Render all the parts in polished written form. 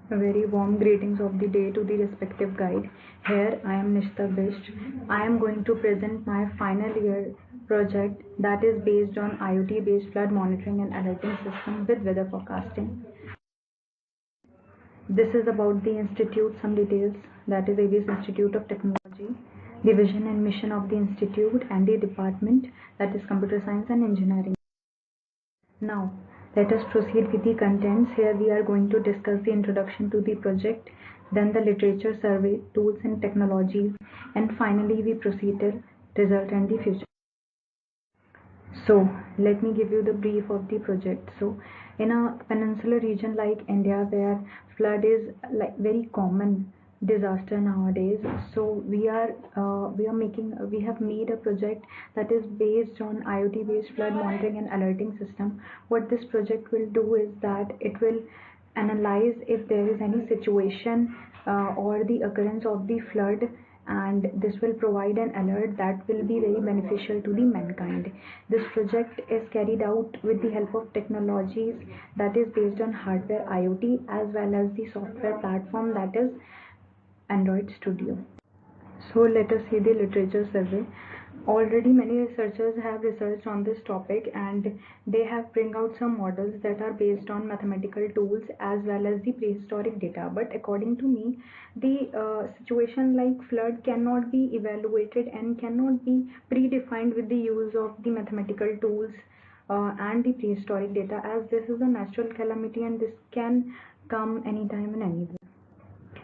A very warm greetings of the day to the respective guide. Here I am Nishta Bisht. I am going to present my final year project that is based on IoT based flood monitoring and alerting system with weather forecasting. This is about the institute, some details, that is ABS Institute of Technology, the vision and mission of the institute and the department, that is Computer Science and Engineering. Now, let us proceed with the contents. Here we are going to discuss the introduction to the project, then the literature survey, tools and technologies, and finally we proceed to result and the future. So, let me give you the brief of the project. So, in a peninsular region like India, where flood is like very common disaster nowadays, so we have made a project that is based on IoT based flood monitoring and alerting system. What this project will do is that it will analyze if there is any situation or the occurrence of the flood, and this will provide an alert that will be very beneficial to the mankind. This project is carried out with the help of technologies that is based on hardware IoT as well as the software platform that is Android Studio. So let us see the literature survey. Already many researchers have researched on this topic, and they have bring out some models that are based on mathematical tools as well as the prehistoric data. But according to me, the situation like flood cannot be evaluated and cannot be predefined with the use of the mathematical tools and the prehistoric data, as this is a natural calamity and this can come anytime and anywhere.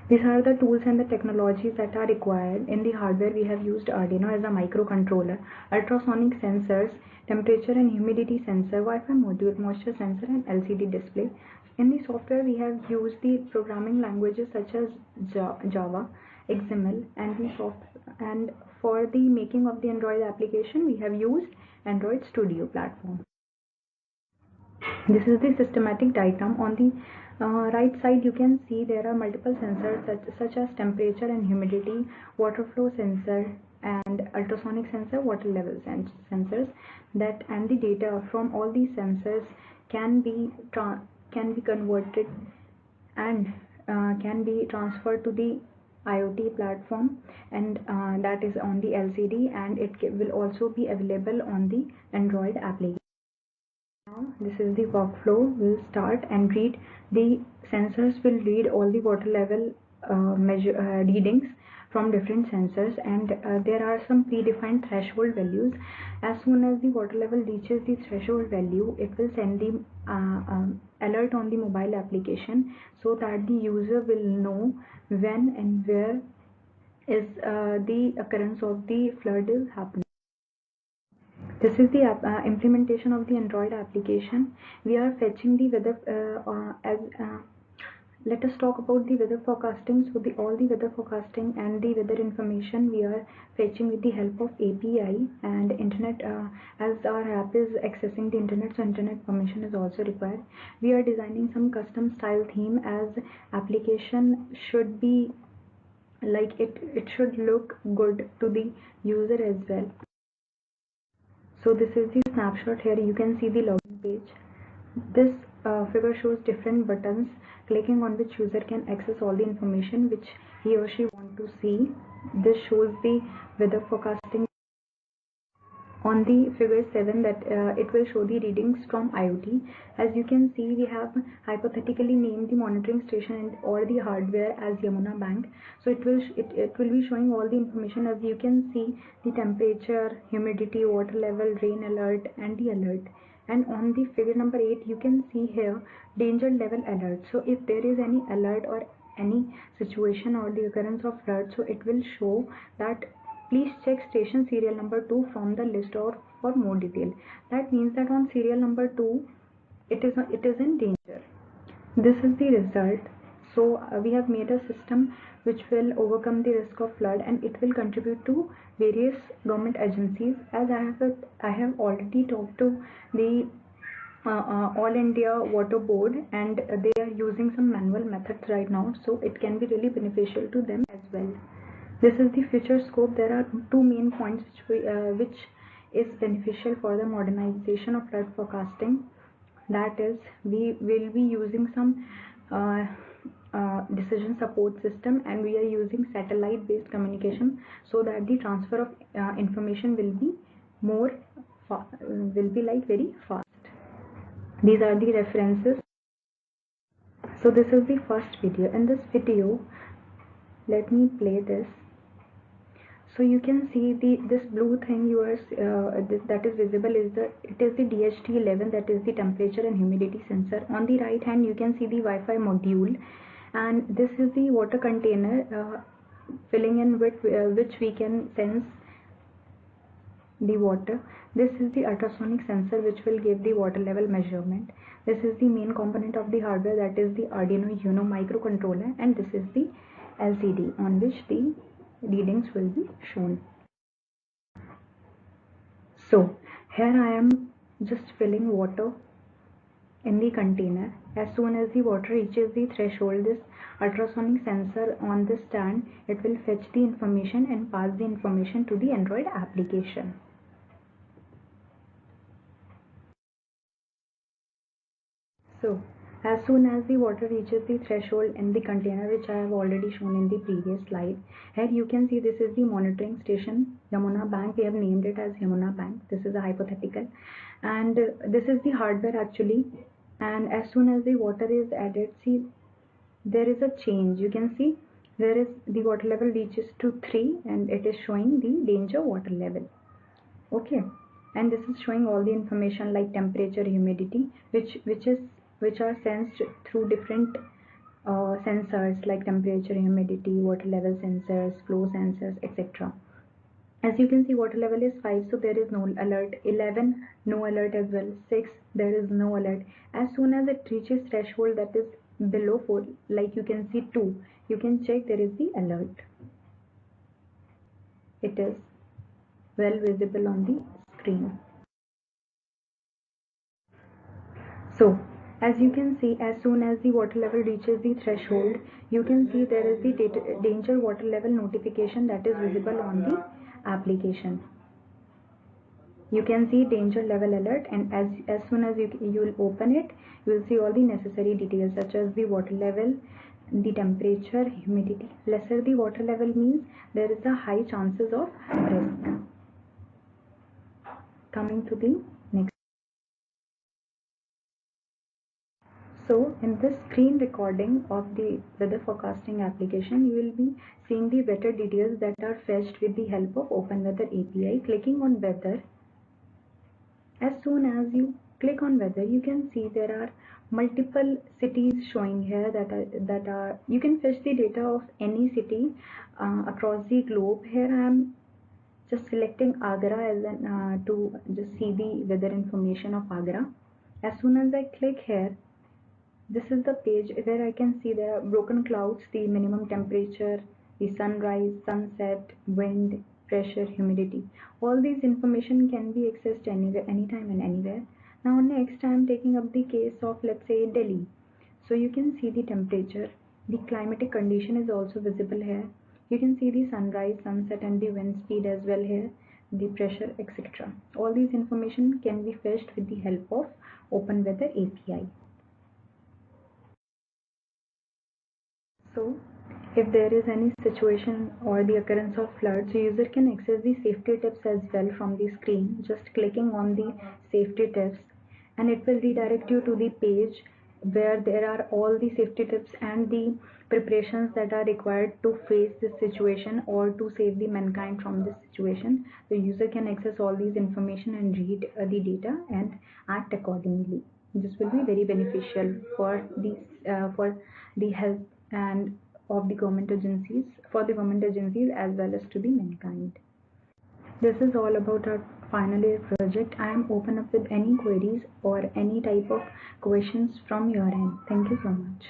These are the tools and the technologies that are required. In the hardware, we have used Arduino as a microcontroller, ultrasonic sensors, temperature and humidity sensor, Wi-Fi module, moisture sensor, and LCD display. In the software, we have used the programming languages such as Java, XML, and for the making of the Android application, we have used Android Studio platform. This is the systematic diagram. On the right side, you can see there are multiple sensors such as temperature and humidity, water flow sensor, and ultrasonic sensor, water level sensors. That and the data from all these sensors can be converted and can be transferred to the IoT platform, and that is on the LCD, and it will also be available on the Android application. Now this is the workflow. We'll start and read. The sensors will read all the water level readings from different sensors, and there are some predefined threshold values. As soon as the water level reaches the threshold value, it will send the alert on the mobile application so that the user will know when and where is the occurrence of the flood is happening. This is the implementation of the Android application. We are fetching the weather let us talk about the weather forecasting. So all the weather forecasting and the weather information we are fetching with the help of API and internet, as our app is accessing the internet, so internet permission is also required. We are designing some custom style theme, as application should be like it should look good to the user as well. So this is the snapshot. Here you can see the login page. This figure shows different buttons, clicking on which user can access all the information which he or she want to see. This shows the weather forecasting. On the figure 7, that it will show the readings from IoT. As you can see, we have hypothetically named the monitoring station and or the hardware as Yamuna Bank. So it will be showing all the information. As you can see, the temperature, humidity, water level, rain alert, and the alert. And on the figure number 8, you can see here danger level alert. So if there is any alert or any situation or the occurrence of flood, so it will show that please check station serial number 2 from the list or for more detail. That means that on serial number 2 it is in danger. This is the result. So we have made a system which will overcome the risk of flood, and it will contribute to various government agencies. As I have already talked to the All India Water Board, and they are using some manual methods right now, so it can be really beneficial to them as well. This is the future scope. There are two main points which is beneficial for the modernization of flood forecasting. That is, we will be using some decision support system, and we are using satellite based communication so that the transfer of information will be like very fast. These are the references. So this is the first video. In this video, let me play this. So you can see this blue thing that is visible is the DHT11, that is the temperature and humidity sensor. On the right hand you can see the Wi-Fi module, and this is the water container filling in with which we can sense the water. This is the ultrasonic sensor which will give the water level measurement. This is the main component of the hardware, that is the Arduino Uno microcontroller, and this is the LCD on which the readings will be shown. So here I am just filling water in the container. As soon as the water reaches the threshold, this ultrasonic sensor on this stand, it will fetch the information and pass the information to the Android application. So as soon as the water reaches the threshold in the container, which I have already shown in the previous slide, here you can see this is the monitoring station, Yamuna Bank. We have named it as Yamuna Bank. This is a hypothetical, and this is the hardware actually. And as soon as the water is added, see there is a change. You can see there is the water level reaches to 3 and it is showing the danger water level. Okay, and this is showing all the information like temperature, humidity, which are sensed through different sensors like temperature, humidity, water level sensors, flow sensors, etc. As you can see, water level is 5, so there is no alert. 11, no alert as well. 6, there is no alert. As soon as it reaches threshold, that is below 4, like you can see 2, you can check there is the alert. It is well visible on the screen. So as you can see, as soon as the water level reaches the threshold, you can see there is the danger water level notification that is visible on the application. You can see danger level alert, and as soon as you will open it, you will see all the necessary details such as the water level, the temperature, humidity. Lesser the water level means there is a high chances of risk. Coming to the next. So in this screen recording of the weather forecasting application, you will be seeing the weather details that are fetched with the help of OpenWeather API. Clicking on weather, as soon as you click on weather, you can see there are multiple cities showing here that are you can fetch the data of any city across the globe. Here I am just selecting Agra as to just see the weather information of Agra. As soon as I click here, this is the page where I can see there are broken clouds, the minimum temperature, the sunrise, sunset, wind, pressure, humidity. All these information can be accessed anywhere, anytime and anywhere. Now next I am taking up the case of, let's say, Delhi. So you can see the temperature. The climatic condition is also visible here. You can see the sunrise, sunset and the wind speed as well here, the pressure, etc. All these information can be fetched with the help of OpenWeather API. So if there is any situation or the occurrence of floods, user can access the safety tips as well from the screen, just clicking on the safety tips, and it will redirect you to the page where there are all the safety tips and the preparations that are required to face this situation or to save the mankind from this situation. The user can access all these information and read the data and act accordingly. This will be very beneficial for the health and of the government agencies, for the government agencies as well as to the mankind. This is all about our final year project. I am open up with any queries or any type of questions from your end. Thank you so much.